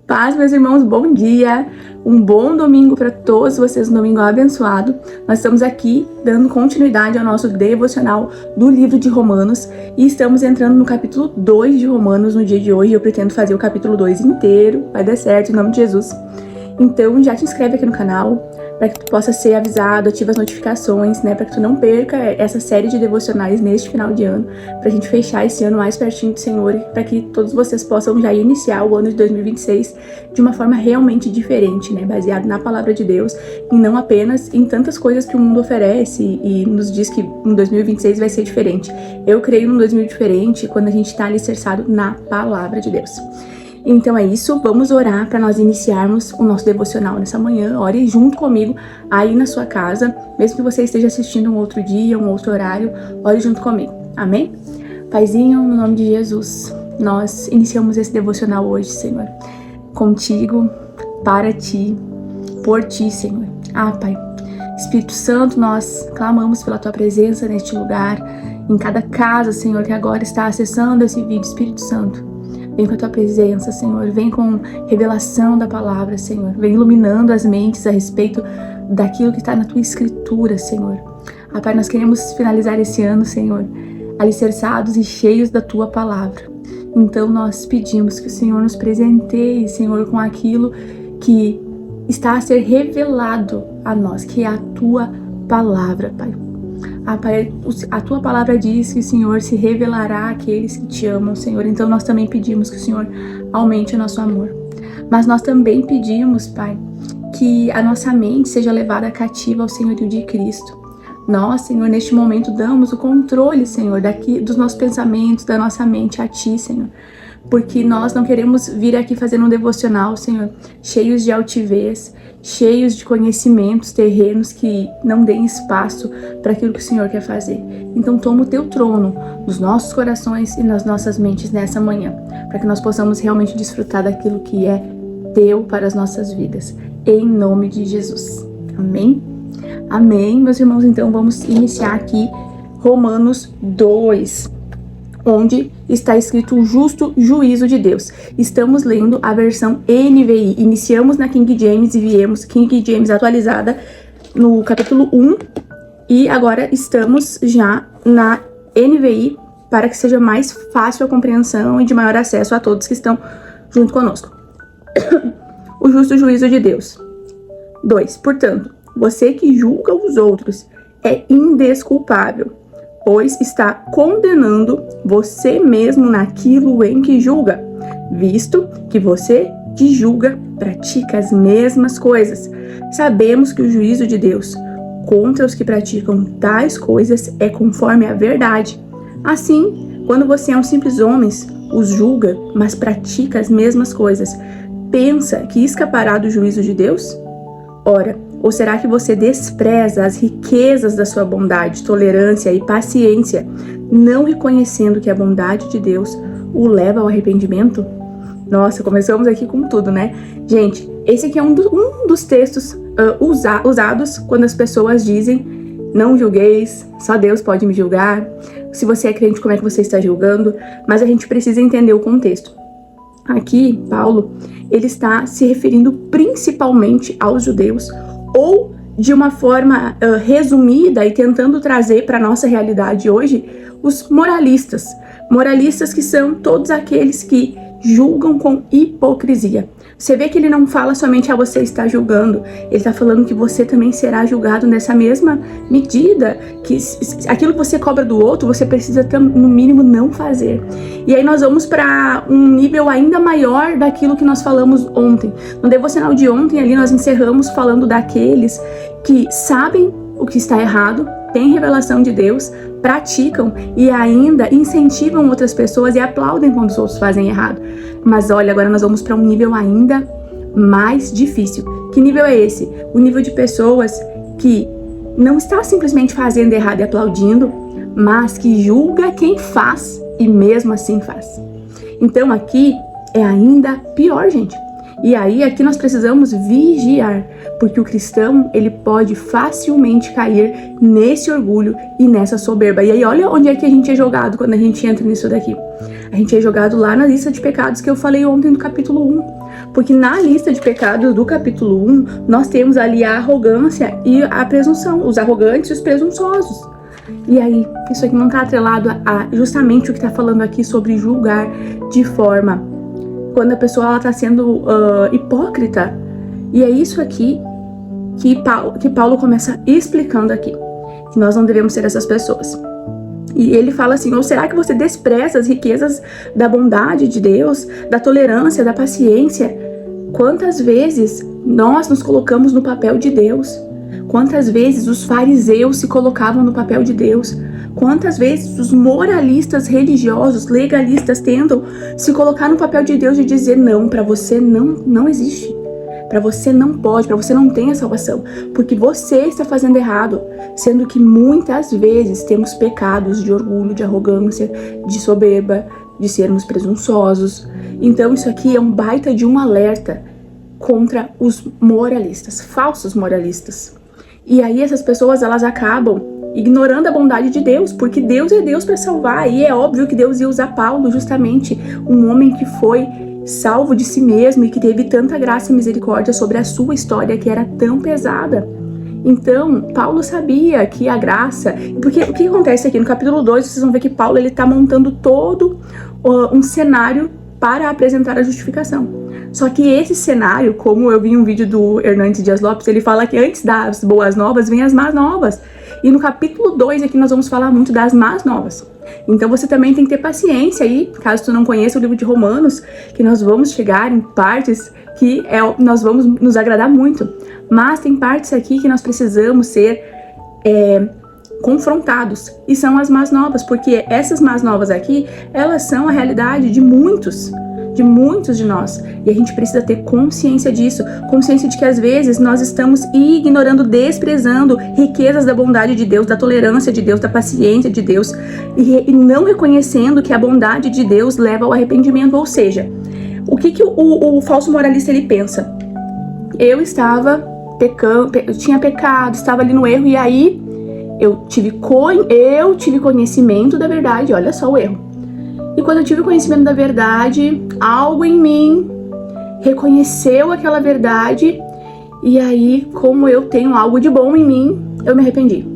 Paz, meus irmãos, bom dia! Um bom domingo para todos vocês, um domingo abençoado. Nós estamos aqui dando continuidade ao nosso devocional do livro de Romanos e estamos entrando no capítulo 2 de Romanos no dia de hoje. Eu pretendo fazer o capítulo 2 inteiro, vai dar certo, em nome de Jesus. Então já te inscreve aqui no canal, para que tu possa ser avisado, ativa as notificações, né, para que tu não perca essa série de devocionais neste final de ano, pra gente fechar esse ano mais pertinho do Senhor, para que todos vocês possam já iniciar o ano de 2026 de uma forma realmente diferente, né, baseado na palavra de Deus e não apenas em tantas coisas que o mundo oferece e nos diz que em 2026 vai ser diferente. Eu creio num 2000 diferente quando a gente está alicerçado na palavra de Deus. Então é isso, vamos orar para nós iniciarmos o nosso devocional nessa manhã. Ore junto comigo aí na sua casa, mesmo que você esteja assistindo um outro dia, um outro horário, ore junto comigo, amém? Paizinho, no nome de Jesus, nós iniciamos esse devocional hoje, Senhor, contigo, para ti, por ti, Senhor. Pai, Espírito Santo, nós clamamos pela tua presença neste lugar, em cada casa, Senhor, que agora está acessando esse vídeo. Espírito Santo, vem com a tua presença, Senhor. Vem com revelação da palavra, Senhor. Vem iluminando as mentes a respeito daquilo que está na tua escritura, Senhor. Pai, nós queremos finalizar esse ano, Senhor, alicerçados e cheios da tua palavra. Então nós pedimos que o Senhor nos presenteie, Senhor, com aquilo que está a ser revelado a nós, que é a tua palavra, Pai. Pai, a tua palavra diz que o Senhor se revelará àqueles que te amam, Senhor. Então nós também pedimos que o Senhor aumente o nosso amor. Mas nós também pedimos, Pai, que a nossa mente seja levada cativa ao senhorio de Cristo. Nós, Senhor, neste momento damos o controle, Senhor, dos nossos pensamentos, da nossa mente a Ti, Senhor. Porque nós não queremos vir aqui fazendo um devocional, Senhor, cheios de altivez, cheios de conhecimentos terrenos que não deem espaço para aquilo que o Senhor quer fazer. Então toma o teu trono nos nossos corações e nas nossas mentes nessa manhã, para que nós possamos realmente desfrutar daquilo que é teu para as nossas vidas. Em nome de Jesus. Amém? Amém, meus irmãos. Então vamos iniciar aqui Romanos 2. Onde está escrito o justo juízo de Deus. Estamos lendo a versão NVI. Iniciamos na King James e viemos King James atualizada no capítulo 1. E agora estamos já na NVI para que seja mais fácil a compreensão e de maior acesso a todos que estão junto conosco. O justo juízo de Deus. 2. Portanto, você que julga os outros é indesculpável, pois está condenando você mesmo naquilo em que julga, visto que você que julga pratica as mesmas coisas. Sabemos que o juízo de Deus contra os que praticam tais coisas é conforme a verdade. Assim, quando você é um simples homem, os julga, mas pratica as mesmas coisas, pensa que escapará do juízo de Deus? Ora, ou será que você despreza as riquezas da sua bondade, tolerância e paciência, não reconhecendo que a bondade de Deus o leva ao arrependimento? Nossa, começamos aqui com tudo, né? Gente, esse aqui é um dos textos usados quando as pessoas dizem: não julgueis, só Deus pode me julgar. Se você é crente, como é que você está julgando? Mas a gente precisa entender o contexto. Aqui, Paulo, ele está se referindo principalmente aos judeus, ou de uma forma resumida e tentando trazer para a nossa realidade hoje, os moralistas. Moralistas que são todos aqueles que julgam com hipocrisia. Você vê que ele não fala somente você está julgando, ele está falando que você também será julgado nessa mesma medida, que aquilo que você cobra do outro, você precisa no mínimo não fazer. E aí nós vamos para um nível ainda maior daquilo que nós falamos ontem. No devocional de ontem ali nós encerramos falando daqueles que sabem o que está errado, têm revelação de Deus, praticam e ainda incentivam outras pessoas e aplaudem quando os outros fazem errado. Mas olha, agora nós vamos para um nível ainda mais difícil. Que nível é esse? O nível de pessoas que não está simplesmente fazendo errado e aplaudindo, mas que julga quem faz e mesmo assim faz. Então aqui é ainda pior, gente. E aí aqui nós precisamos vigiar, porque o cristão, ele pode facilmente cair nesse orgulho e nessa soberba. E aí olha onde é que a gente é jogado quando a gente entra nisso daqui. A gente é jogado lá na lista de pecados que eu falei ontem no capítulo 1. Porque na lista de pecados do capítulo 1, nós temos ali a arrogância e a presunção, os arrogantes e os presunçosos. E aí, isso aqui não está atrelado a justamente o que está falando aqui sobre julgar de forma, quando a pessoa está sendo hipócrita. E é isso aqui que Paulo começa explicando aqui, que nós não devemos ser essas pessoas. E ele fala assim: ou será que você despreza as riquezas da bondade de Deus, da tolerância, da paciência? Quantas vezes nós nos colocamos no papel de Deus? Quantas vezes os fariseus se colocavam no papel de Deus? Quantas vezes os moralistas religiosos, legalistas, tentam se colocar no papel de Deus e dizer: não, para você não existe. Para você não pode, para você não tem a salvação, porque você está fazendo errado, sendo que muitas vezes temos pecados de orgulho, de arrogância, de soberba, de sermos presunçosos. Então isso aqui é um baita de um alerta contra os moralistas, falsos moralistas. E aí essas pessoas, elas acabam ignorando a bondade de Deus, porque Deus é Deus para salvar, e é óbvio que Deus ia usar Paulo, justamente um homem que foi salvo de si mesmo e que teve tanta graça e misericórdia sobre a sua história que era tão pesada. Então, Paulo sabia que a graça... Porque o que acontece aqui no capítulo 2, vocês vão ver que Paulo está montando todo um cenário para apresentar a justificação. Só que esse cenário, como eu vi em um vídeo do Hernandes Dias Lopes, ele fala que antes das boas novas vem as más novas. E no capítulo 2 aqui nós vamos falar muito das más novas. Então você também tem que ter paciência aí, caso tu não conheça o livro de Romanos, que nós vamos chegar em partes que nós vamos nos agradar muito. Mas tem partes aqui que nós precisamos ser confrontados, e são as más novas, porque essas más novas aqui, elas são a realidade de muitos de nós, e a gente precisa ter consciência disso, consciência de que às vezes nós estamos ignorando, desprezando riquezas da bondade de Deus, da tolerância de Deus, da paciência de Deus, e não reconhecendo que a bondade de Deus leva ao arrependimento. Ou seja, o que o falso moralista ele pensa? Eu estava pecando, eu tinha pecado, estava ali no erro, e aí eu tive conhecimento da verdade. Olha só o erro. E quando eu tive conhecimento da verdade, algo em mim reconheceu aquela verdade, e aí, como eu tenho algo de bom em mim, eu me arrependi.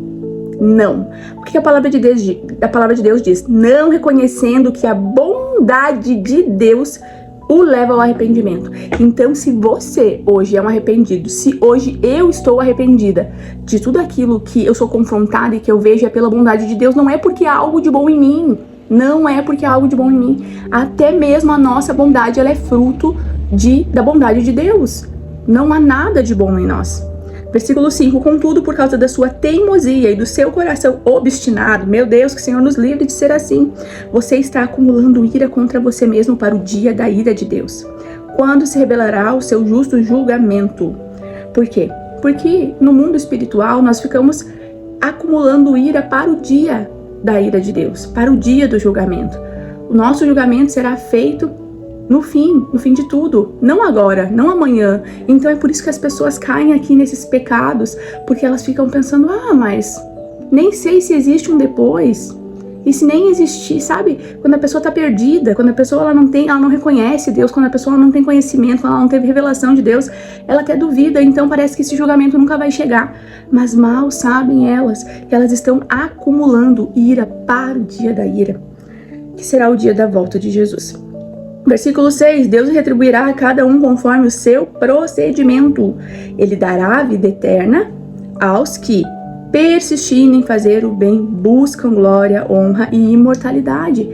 Não. O que a palavra de Deus diz? Não reconhecendo que a bondade de Deus o leva ao arrependimento. Então, se você hoje é um arrependido, se hoje eu estou arrependida de tudo aquilo que eu sou confrontada e que eu vejo é pela bondade de Deus, não é porque há algo de bom em mim. Não é porque há algo de bom em mim. Até mesmo a nossa bondade, ela é fruto da bondade de Deus. Não há nada de bom em nós. Versículo 5. Contudo, por causa da sua teimosia e do seu coração obstinado, meu Deus, que o Senhor nos livre de ser assim, você está acumulando ira contra você mesmo para o dia da ira de Deus, quando se revelará o seu justo julgamento. Por quê? Porque no mundo espiritual nós ficamos acumulando ira para o dia da ira de Deus, para o dia do julgamento. O nosso julgamento será feito no fim de tudo, não agora, não amanhã. Então é por isso que as pessoas caem aqui nesses pecados, porque elas ficam pensando: mas nem sei se existe um depois. E se nem existir, sabe? Quando a pessoa tá perdida, quando a pessoa ela não reconhece Deus, quando a pessoa não tem conhecimento, quando ela não teve revelação de Deus, ela até duvida, então parece que esse julgamento nunca vai chegar. Mas mal sabem elas que elas estão acumulando ira para o dia da ira, que será o dia da volta de Jesus. Versículo 6, Deus retribuirá a cada um conforme o seu procedimento. Ele dará a vida eterna aos que persistirem em fazer o bem, buscam glória, honra e imortalidade.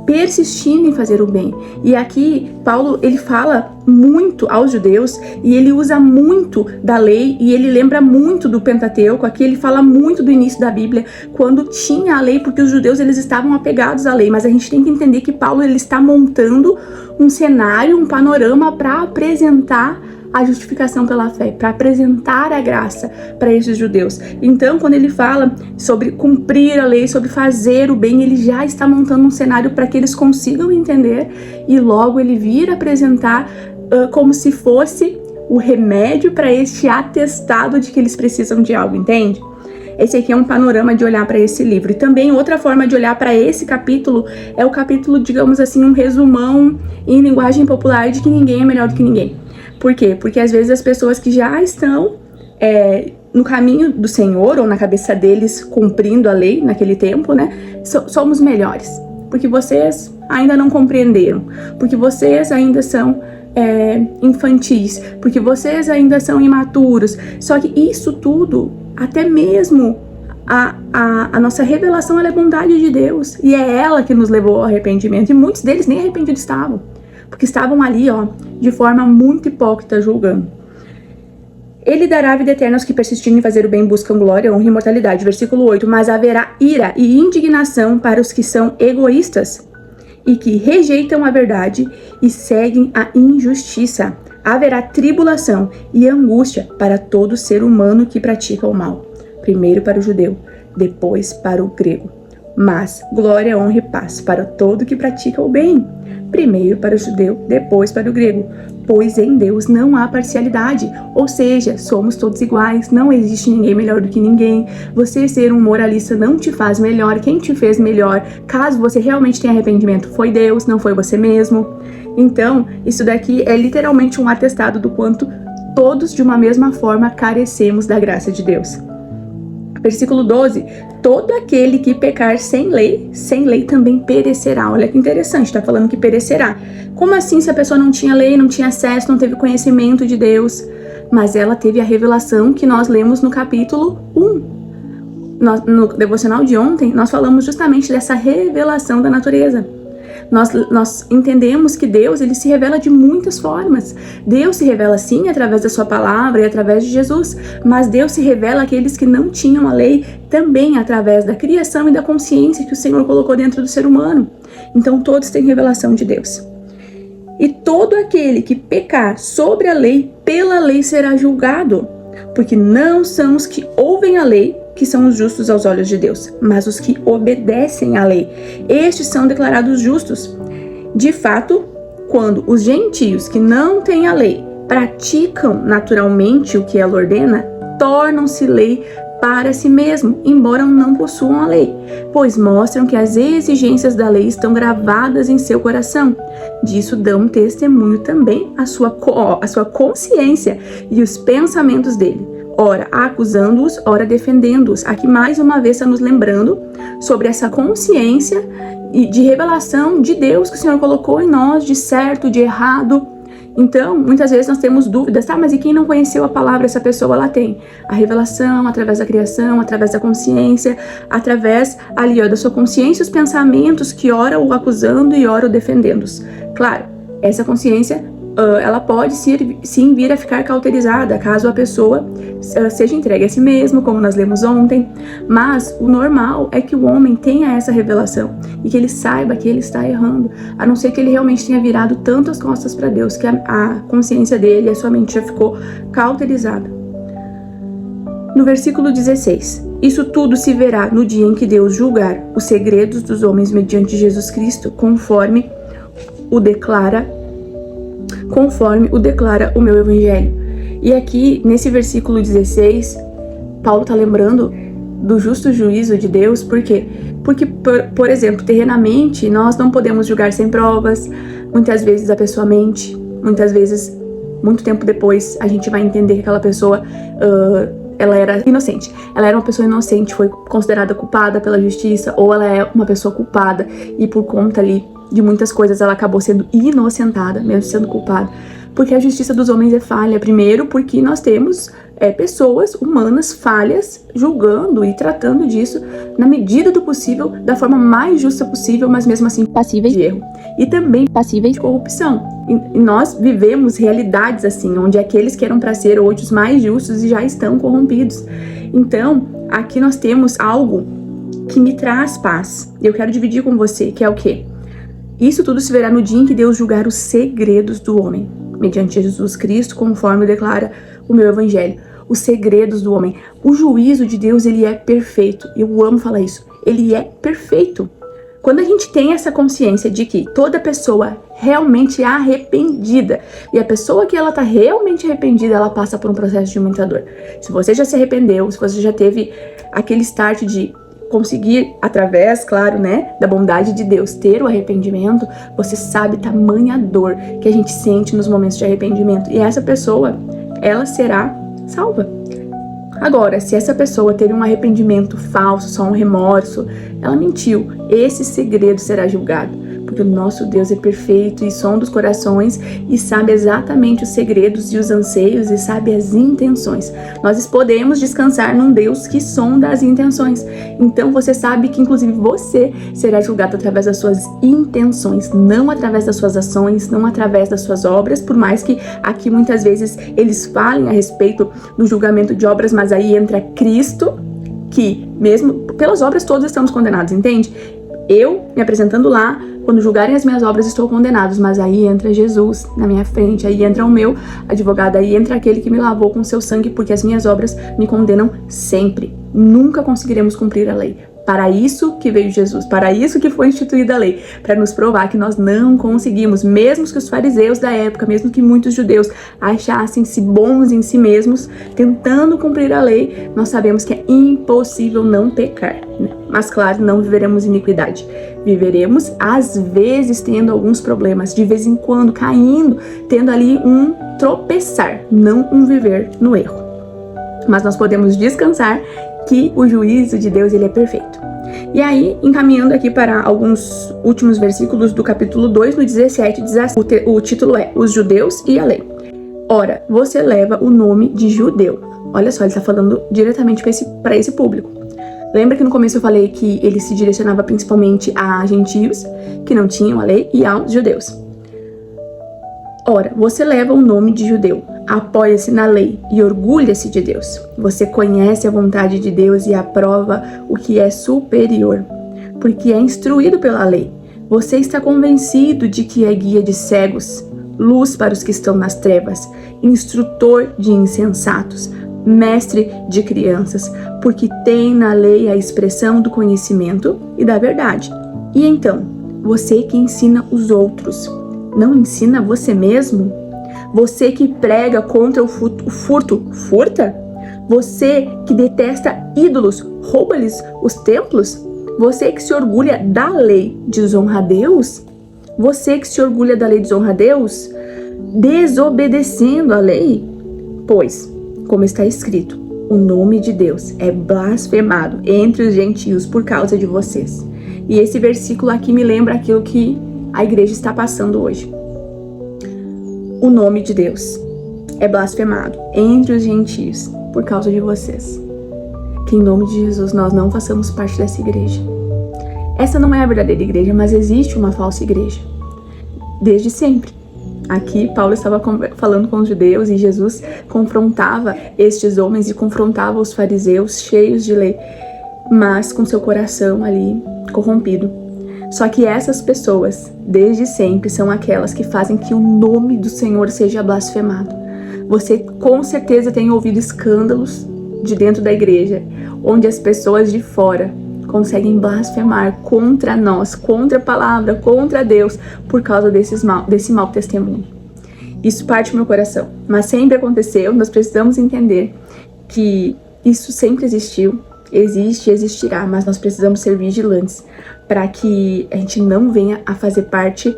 Persistindo em fazer o bem. E aqui, Paulo, ele fala muito aos judeus, e ele usa muito da lei, e ele lembra muito do Pentateuco. Aqui ele fala muito do início da Bíblia, quando tinha a lei, porque os judeus eles estavam apegados à lei. Mas a gente tem que entender que Paulo ele está montando um cenário, um panorama para apresentar a justificação pela fé, para apresentar a graça para esses judeus. Então, quando ele fala sobre cumprir a lei, sobre fazer o bem, ele já está montando um cenário para que eles consigam entender, e logo ele vir apresentar como se fosse o remédio para este atestado de que eles precisam de algo, entende? Esse aqui é um panorama de olhar para esse livro. E também outra forma de olhar para esse capítulo é o capítulo, digamos assim, um resumão em linguagem popular de que ninguém é melhor do que ninguém. Por quê? Porque às vezes as pessoas que já estão no caminho do Senhor, ou na cabeça deles, cumprindo a lei naquele tempo, né? Somos melhores. Porque vocês ainda não compreenderam. Porque vocês ainda são infantis. Porque vocês ainda são imaturos. Só que isso tudo, até mesmo a nossa revelação, ela é bondade de Deus. E é ela que nos levou ao arrependimento. E muitos deles nem arrependidos estavam. Porque estavam ali, de forma muito hipócrita, julgando. Ele dará a vida eterna aos que persistirem em fazer o bem, buscam glória, honra e imortalidade. Versículo 8. Mas haverá ira e indignação para os que são egoístas e que rejeitam a verdade e seguem a injustiça. Haverá tribulação e angústia para todo ser humano que pratica o mal. Primeiro para o judeu, depois para o grego. Mas glória, honra e paz para todo que pratica o bem. Primeiro para o judeu, depois para o grego. Pois em Deus não há parcialidade, ou seja, somos todos iguais, não existe ninguém melhor do que ninguém. Você ser um moralista não te faz melhor, quem te fez melhor, caso você realmente tenha arrependimento, foi Deus, não foi você mesmo. Então, isso daqui é literalmente um atestado do quanto todos de uma mesma forma carecemos da graça de Deus. Versículo 12, todo aquele que pecar sem lei também perecerá. Olha que interessante, está falando que perecerá. Como assim, se a pessoa não tinha lei, não tinha acesso, não teve conhecimento de Deus? Mas ela teve a revelação que nós lemos no capítulo 1. No devocional de ontem, nós falamos justamente dessa revelação da natureza. Nós entendemos que Deus, ele se revela de muitas formas. Deus se revela sim através da sua palavra e através de Jesus, mas Deus se revela àqueles que não tinham a lei também através da criação e da consciência que o Senhor colocou dentro do ser humano. Então todos têm revelação de Deus. E todo aquele que pecar sobre a lei, pela lei será julgado, porque não são os que ouvem a lei que são os justos aos olhos de Deus, mas os que obedecem à lei. Estes são declarados justos. De fato, quando os gentios que não têm a lei praticam naturalmente o que ela ordena, tornam-se lei para si mesmo, embora não possuam a lei, pois mostram que as exigências da lei estão gravadas em seu coração. Disso dão testemunho também a sua consciência e os pensamentos dele, ora acusando-os, ora defendendo-os. Aqui mais uma vez está nos lembrando sobre essa consciência e de revelação de Deus que o Senhor colocou em nós, de certo, de errado. Então, muitas vezes nós temos dúvidas, mas e quem não conheceu a palavra, essa pessoa, ela tem a revelação através da criação, através da consciência, através ali, da sua consciência, os pensamentos que ora o acusando e ora o defendendo-os. Claro, essa consciência ela pode sim vir a ficar cauterizada caso a pessoa seja entregue a si mesmo, como nós lemos ontem, mas o normal é que o homem tenha essa revelação e que ele saiba que ele está errando, a não ser que ele realmente tenha virado tanto as costas para Deus que a consciência dele, a sua mente já ficou cauterizada. No versículo 16, isso tudo se verá no dia em que Deus julgar os segredos dos homens mediante Jesus Cristo, conforme o declara o meu evangelho. E aqui, nesse versículo 16, Paulo está lembrando do justo juízo de Deus. Por quê? Porque, por exemplo, terrenamente, nós não podemos julgar sem provas. Muitas vezes a pessoa mente. Muitas vezes, muito tempo depois, a gente vai entender que aquela pessoa ela era inocente. Ela era uma pessoa inocente, foi considerada culpada pela justiça, ou ela é uma pessoa culpada e por conta ali de muitas coisas ela acabou sendo inocentada, mesmo sendo culpada, porque a justiça dos homens é falha. Primeiro porque nós temos pessoas humanas falhas, julgando e tratando disso na medida do possível, da forma mais justa possível, mas mesmo assim passíveis de erro e também passíveis de corrupção. E nós vivemos realidades assim, onde aqueles que eram para ser hoje os mais justos já estão corrompidos. Então, aqui nós temos algo que me traz paz, e eu quero dividir com você, que é o quê? Isso tudo se verá no dia em que Deus julgar os segredos do homem, mediante Jesus Cristo, conforme declara o meu evangelho. Os segredos do homem. O juízo de Deus, ele é perfeito. Eu amo falar isso. Ele é perfeito. Quando a gente tem essa consciência de que toda pessoa realmente é arrependida, e a pessoa que ela tá realmente arrependida, ela passa por um processo de muita dor. Se você já se arrependeu, se você já teve aquele start de conseguir, através, claro, né, da bondade de Deus, ter o arrependimento, você sabe tamanha dor que a gente sente nos momentos de arrependimento. E essa pessoa, ela será salva. Agora, se essa pessoa teve um arrependimento falso, só um remorso, ela mentiu, esse segredo será julgado. Porque o nosso Deus é perfeito e sonda os corações e sabe exatamente os segredos e os anseios e sabe as intenções. Nós podemos descansar num Deus que sonda as intenções. Então você sabe que inclusive você será julgado através das suas intenções, não através das suas ações, não através das suas obras, por mais que aqui muitas vezes eles falem a respeito do julgamento de obras, mas aí entra Cristo, que mesmo pelas obras todos estamos condenados, entende? Eu, me apresentando lá, quando julgarem as minhas obras, estou condenado, mas aí entra Jesus na minha frente, aí entra o meu advogado, aí entra aquele que me lavou com seu sangue, porque as minhas obras me condenam sempre. Nunca conseguiremos cumprir a lei. Para isso que veio Jesus, para isso que foi instituída a lei, para nos provar que nós não conseguimos, mesmo que os fariseus da época, mesmo que muitos judeus achassem-se bons em si mesmos, tentando cumprir a lei, nós sabemos que é impossível não pecar, né? Mas claro, não viveremos iniquidade. Viveremos, às vezes, tendo alguns problemas, de vez em quando, caindo, tendo ali um tropeçar, não um viver no erro. Mas nós podemos descansar que o juízo de Deus, ele é perfeito. E aí, encaminhando aqui para alguns últimos versículos do capítulo 2, no 17, diz assim, o título é Os Judeus e a Lei. Ora, você leva o nome de judeu. Olha só, ele está falando diretamente para esse público. Lembra que no começo eu falei que ele se direcionava principalmente a gentios, que não tinham a lei, e aos judeus. Ora, você leva o nome de judeu, apoia-se na lei e orgulha-se de Deus. Você conhece a vontade de Deus e aprova o que é superior, porque é instruído pela lei. Você está convencido de que é guia de cegos, luz para os que estão nas trevas, instrutor de insensatos, mestre de crianças, porque tem na lei a expressão do conhecimento e da verdade. E então, você que ensina os outros, não ensina você mesmo? Você que prega contra o furto, furta? Você que detesta ídolos, rouba-lhes os templos? Você que se orgulha da lei, desonra a Deus? Você que se orgulha da lei, desonra a Deus? Desobedecendo a lei? Pois, como está escrito, o nome de Deus é blasfemado entre os gentios por causa de vocês. E esse versículo aqui me lembra aquilo que a igreja está passando hoje. O nome de Deus é blasfemado entre os gentios por causa de vocês. Que em nome de Jesus nós não façamos parte dessa igreja. Essa não é a verdadeira igreja, mas existe uma falsa igreja. Desde sempre. Aqui Paulo estava falando com os judeus e Jesus confrontava estes homens e confrontava os fariseus cheios de lei, mas com seu coração ali corrompido. Só que essas pessoas, desde sempre, são aquelas que fazem que o nome do Senhor seja blasfemado. Você com certeza tem ouvido escândalos de dentro da igreja, onde as pessoas de fora conseguem blasfemar contra nós, contra a palavra, contra Deus, por causa desse mau testemunho. Isso parte do meu coração, mas sempre aconteceu. Nós precisamos entender que isso sempre existiu, existe e existirá, mas nós precisamos ser vigilantes para que a gente não venha a fazer parte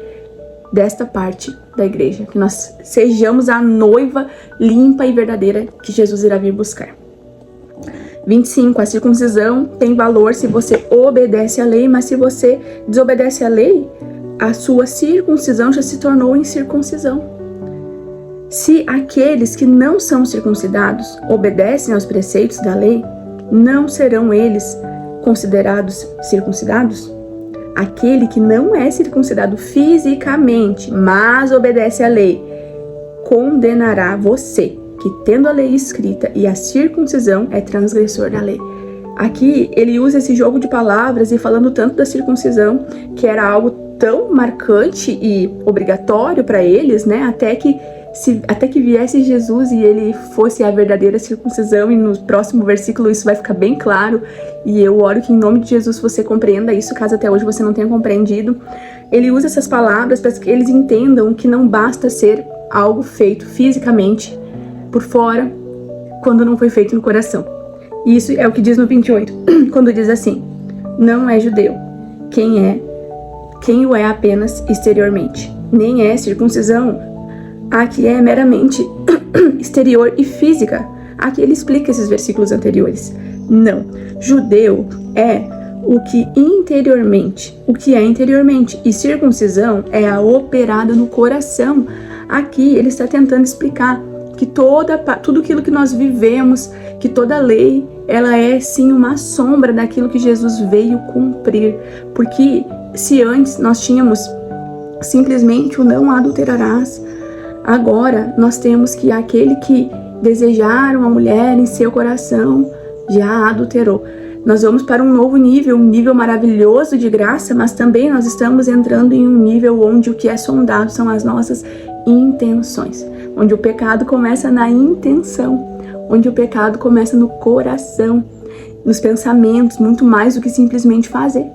desta parte da igreja, que nós sejamos a noiva limpa e verdadeira que Jesus irá vir buscar. 25. A circuncisão tem valor se você obedece à lei, mas se você desobedece à lei, a sua circuncisão já se tornou incircuncisão. Se aqueles que não são circuncidados obedecem aos preceitos da lei, não serão eles considerados circuncidados? Aquele que não é circuncidado fisicamente, mas obedece à lei, condenará você, que tendo a lei escrita e a circuncisão é transgressor da lei. Aqui ele usa esse jogo de palavras e falando tanto da circuncisão, que era algo tão marcante e obrigatório para eles, né? Até que viesse Jesus e ele fosse a verdadeira circuncisão, e no próximo versículo isso vai ficar bem claro, e eu oro que em nome de Jesus você compreenda isso, caso até hoje você não tenha compreendido. Ele usa essas palavras para que eles entendam que não basta ser algo feito fisicamente por fora, quando não foi feito no coração. Isso é o que diz no 28, quando diz assim: não é judeu quem o é apenas exteriormente, nem é circuncisão a que é meramente exterior e física. Aqui ele explica esses versículos anteriores. Não, judeu é o que é interiormente, e circuncisão é a operada no coração. Aqui ele está tentando explicar que tudo aquilo que nós vivemos, que toda lei, ela é sim uma sombra daquilo que Jesus veio cumprir. Porque se antes nós tínhamos simplesmente o não adulterarás, agora nós temos que aquele que desejar uma mulher em seu coração já adulterou. Nós vamos para um novo nível, um nível maravilhoso de graça, mas também nós estamos entrando em um nível onde o que é sondado são as nossas intenções, onde o pecado começa na intenção, onde o pecado começa no coração, nos pensamentos, muito mais do que simplesmente fazer.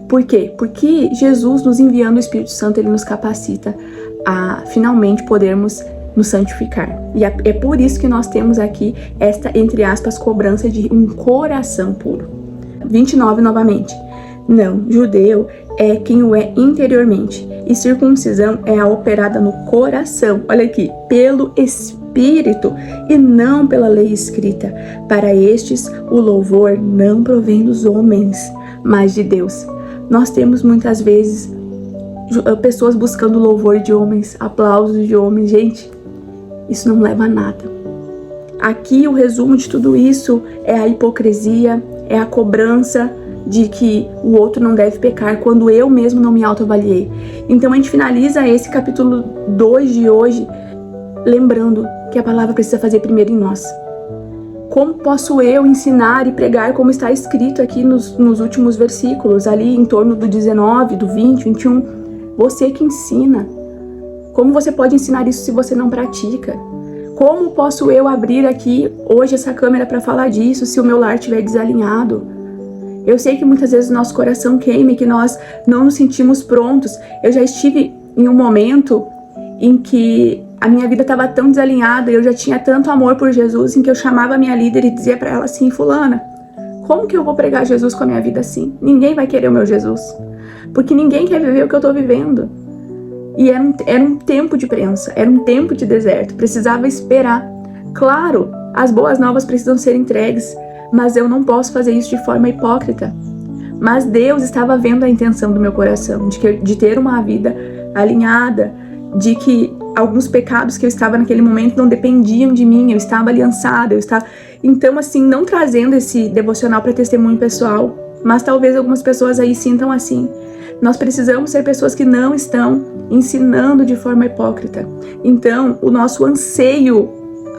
Por quê? Porque Jesus, nos enviando o Espírito Santo, ele nos capacita a finalmente podermos nos santificar. E é por isso que nós temos aqui esta, entre aspas, cobrança de um coração puro. 29 novamente. Não, judeu é quem o é interiormente, e circuncisão é a operada no coração, olha aqui, pelo Espírito e não pela lei escrita. Para estes, o louvor não provém dos homens, mas de Deus. Nós temos muitas vezes pessoas buscando louvor de homens, aplausos de homens. Gente, isso não leva a nada. Aqui o resumo de tudo isso é a hipocrisia, é a cobrança de que o outro não deve pecar quando eu mesmo não me autoavaliei. Então a gente finaliza esse capítulo 2 de hoje lembrando que a palavra precisa fazer primeiro em nós. Como posso eu ensinar e pregar como está escrito aqui nos últimos versículos, ali em torno do 19, do 20, 21? Você que ensina. Como você pode ensinar isso se você não pratica? Como posso eu abrir aqui hoje essa câmera para falar disso se o meu lar estiver desalinhado? Eu sei que muitas vezes o nosso coração queima e que nós não nos sentimos prontos. Eu já estive em um momento em que a minha vida estava tão desalinhada, eu já tinha tanto amor por Jesus, em que eu chamava a minha líder e dizia para ela assim: fulana, como que eu vou pregar Jesus com a minha vida assim? Ninguém vai querer o meu Jesus, porque ninguém quer viver o que eu estou vivendo. E era um tempo de prensa, era um tempo de deserto, precisava esperar. Claro, as boas novas precisam ser entregues, mas eu não posso fazer isso de forma hipócrita. Mas Deus estava vendo a intenção do meu coração, de ter uma vida alinhada, de que alguns pecados que eu estava naquele momento não dependiam de mim, eu estava aliançada, Então, assim, não trazendo esse devocional para testemunho pessoal, mas talvez algumas pessoas aí sintam assim. Nós precisamos ser pessoas que não estão ensinando de forma hipócrita. Então, o nosso anseio,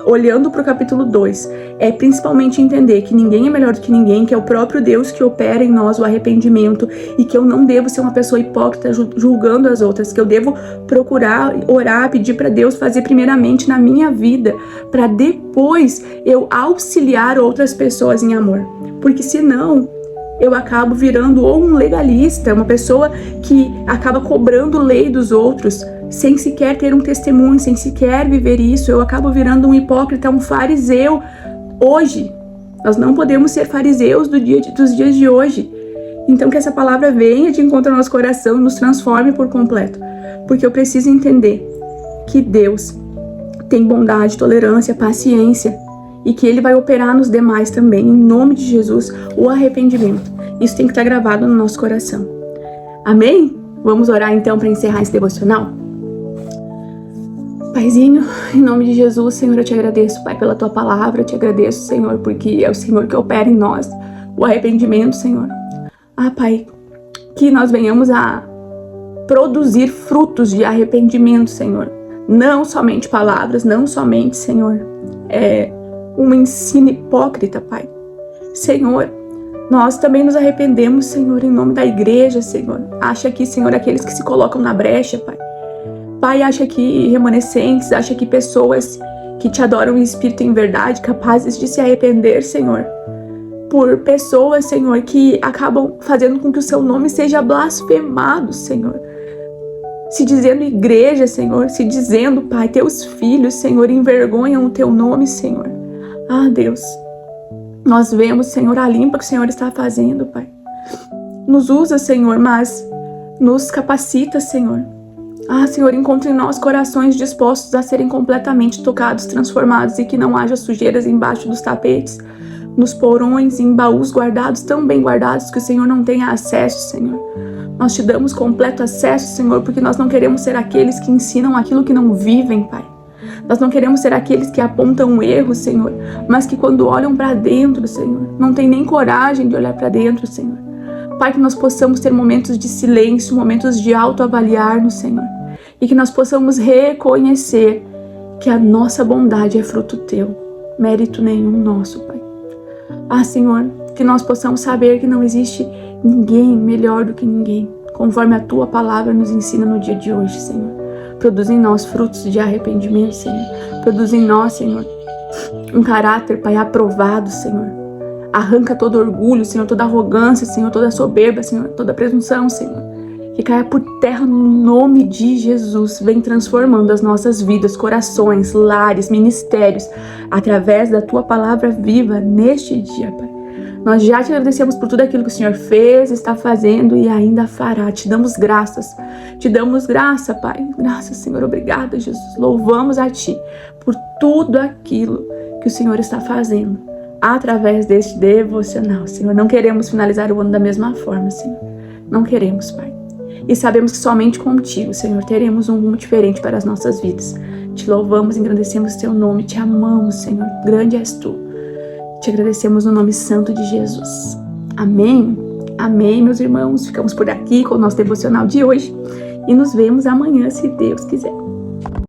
olhando para o capítulo 2, é principalmente entender que ninguém é melhor do que ninguém, que é o próprio Deus que opera em nós o arrependimento e que eu não devo ser uma pessoa hipócrita julgando as outras, que eu devo procurar, orar, pedir para Deus fazer primeiramente na minha vida, para depois eu auxiliar outras pessoas em amor. Porque senão eu acabo virando ou um legalista, uma pessoa que acaba cobrando lei dos outros, sem sequer ter um testemunho, sem sequer viver isso. Eu acabo virando um hipócrita, um fariseu. Hoje, nós não podemos ser fariseus dos dias de hoje. Então que essa palavra venha de encontro ao nosso coração e nos transforme por completo. Porque eu preciso entender que Deus tem bondade, tolerância, paciência, e que Ele vai operar nos demais também, em nome de Jesus, o arrependimento. Isso tem que estar gravado no nosso coração. Amém? Vamos orar então para encerrar esse devocional? Paizinho, em nome de Jesus, Senhor, eu te agradeço, Pai, pela Tua palavra. Eu te agradeço, Senhor, porque é o Senhor que opera em nós o arrependimento, Senhor. Pai, que nós venhamos a produzir frutos de arrependimento, Senhor. Não somente palavras, não somente, Senhor, um ensino hipócrita, Pai. Senhor, nós também nos arrependemos, Senhor, em nome da igreja, Senhor. Acha aqui, Senhor, aqueles que se colocam na brecha, Pai. Pai, acha aqui remanescentes, acha aqui pessoas que te adoram em espírito e em verdade, capazes de se arrepender, Senhor. Por pessoas, Senhor, que acabam fazendo com que o seu nome seja blasfemado, Senhor. Se dizendo igreja, Senhor, se dizendo, Pai, teus filhos, Senhor, envergonham o teu nome, Senhor. Deus, Nós vemos, Senhor, a limpa que o Senhor está fazendo, Pai. Nos usa, Senhor, mas nos capacita, Senhor. Senhor, encontre em nós corações dispostos a serem completamente tocados, transformados, e que não haja sujeiras embaixo dos tapetes, nos porões, em baús guardados, tão bem guardados, que o Senhor não tenha acesso, Senhor. Nós te damos completo acesso, Senhor, porque nós não queremos ser aqueles que ensinam aquilo que não vivem, Pai. Nós não queremos ser aqueles que apontam erros, Senhor, mas que quando olham para dentro, Senhor, não tem nem coragem de olhar para dentro, Senhor. Pai, que nós possamos ter momentos de silêncio, momentos de autoavaliar-nos, Senhor, e que nós possamos reconhecer que a nossa bondade é fruto teu, mérito nenhum nosso, Pai. Senhor, que nós possamos saber que não existe ninguém melhor do que ninguém, conforme a tua palavra nos ensina no dia de hoje, Senhor. Produz em nós frutos de arrependimento, Senhor. Produz em nós, Senhor, um caráter, Pai, aprovado, Senhor. Arranca todo orgulho, Senhor, toda arrogância, Senhor, toda soberba, Senhor, toda presunção, Senhor. Que caia por terra no nome de Jesus. Vem transformando as nossas vidas, corações, lares, ministérios, através da tua palavra viva neste dia, Pai. Nós já te agradecemos por tudo aquilo que o Senhor fez, está fazendo e ainda fará. Te damos graças. Te damos graça, Pai. Graças, Senhor. Obrigada, Jesus. Louvamos a Ti por tudo aquilo que o Senhor está fazendo através deste devocional, Senhor. Não queremos finalizar o ano da mesma forma, Senhor. Não queremos, Pai. E sabemos que somente contigo, Senhor, teremos um rumo diferente para as nossas vidas. Te louvamos, engrandecemos Teu nome, Te amamos, Senhor. Grande és Tu. Te agradecemos no nome santo de Jesus. Amém? Amém, meus irmãos. Ficamos por aqui com o nosso devocional de hoje e nos vemos amanhã, se Deus quiser.